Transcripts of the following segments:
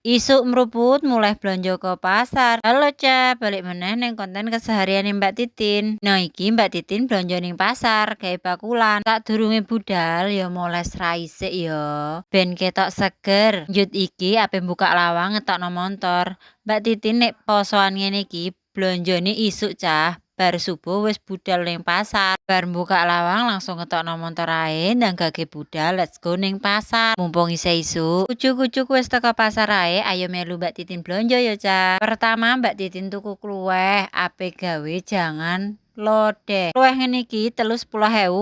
Isuk mruput mulai blonjo ke pasar. Halo Ca, balik meneh ning konten keseharian Mbak Titin. Nah iki Mbak Titin blonjo ning pasar gawe bakulan. Sadurunge budal ya moles rai sik ya. Ben ketok seger. Njut iki ape buka lawang ngetokno montor. Mbak Titin nek posoan ngene iki blonjone isuk Cah. Bar subuh wis budal ning pasar. Bar buka lawang langsung ngetokno montor ae ndang gage budal let's go ning pasar. Mumpung isih isuk. Kucuk-kucuk wis teko pasar ae, ayo melu Mbak Titin blonjo ya, Cah. Pertama Mbak Titin tuku kluweh, ape gawe jangan lodeh. Kluweh ngene iki 10.000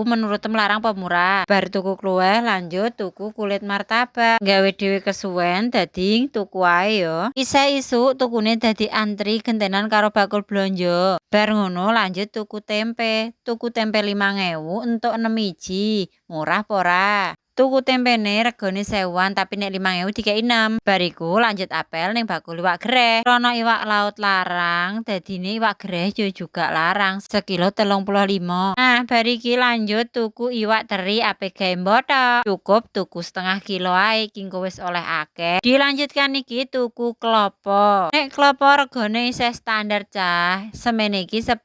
menurut larang pemurah. Bar tuku kluweh lanjut tuku kulit martabak. Gawe dhewe kesuwen dadi tuku ae ya. Isih isuk tukune dadi antri gentenan karo bakul blonjo. Bar ngono lanjut tuku tempe. Tuku tempe 5.000 entuk 6 iji. Murah apa ora? Tuku tempene regane 1.000-an tapi nek 5.000 dikei 6. Bariku lanjut apel ning bakul iwak gereh. Rono iwak laut larang, dadine iwak gereh yo juga larang. Sekilo 35. Nah, bariki lanjut tuku iwak teri ape gawe mbothok. Cukup tuku setengah kilo ae kingko wis oleh akeh. Dilanjutkan iki tuku klopo. Nek klopo regane isih standar Cah. Semene iki 10.000.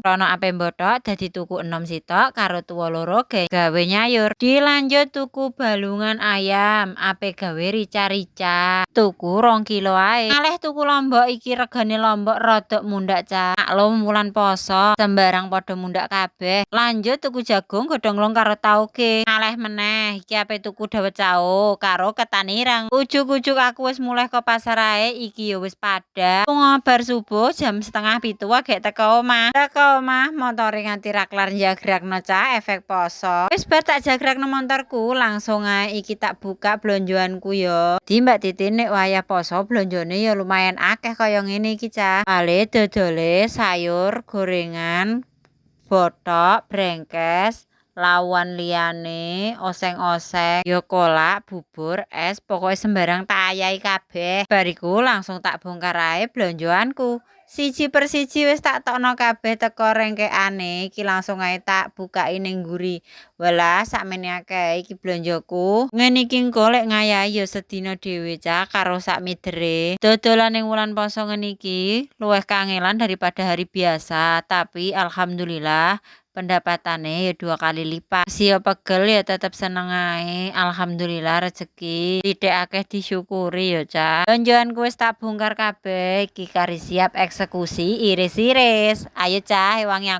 Rono ape mbothok dadi tuku 6 sitok karo tuwa loro gawe nyayur. Dilanjut tuku balungan ayam ape gawe rica-rica. Tuku 2 kilo ae. Malih tuku lombok iki regane lombok rodok mundak Cah. Maklum wulan poso sembarang padha mundak kabeh. Lanjut tuku jagung godhong long karo tauge. Malih meneh iki ape tuku dawet cao karo ketan ireng. Ujuk-ujuk aku wis mulai ke pasar ae iki ya wis padha. Bar subuh jam 6:30 agek teko omah. Teko omah motore nganti raklar njagrakno Cah efek poso. Wis bar tak jagrakno montor langsung ae iki tak buka blonjoanku yo. Di Mbak Titin nek wayah poso blonjone ya lumayan akeh kaya ngene iki Cah. Ale dodole sayur, gorengan, bothok, brengkes, lawan liyane, oseng-oseng, yo kolak, bubur, es, pokoknya sembarang tak ayahi kabeh. Bariku langsung tak bongkar ae blonjoanku. Siji per siji wis tak tokno kabeh teko rengkekane iki langsung ae tak bukai ning nguri. Walah sakmene akeh iki blonjoku. Ngene iki engko lek ngayahi ya sedina dhewe Cah karo sak midere. Dodolan ning wulan poso ngene iki luwih kangelan daripada hari biasa, tapi alhamdulillah pendapatane ya 2 kali lipat. Sio pegel ya tetep seneng ae. Alhamdulillah rezeki sithik akeh disyukuri ya Cah. Blonjoanku wis tak bongkar kabeh iki kari siap eksekusi iris-iris. Ayo Cah ewangi aku.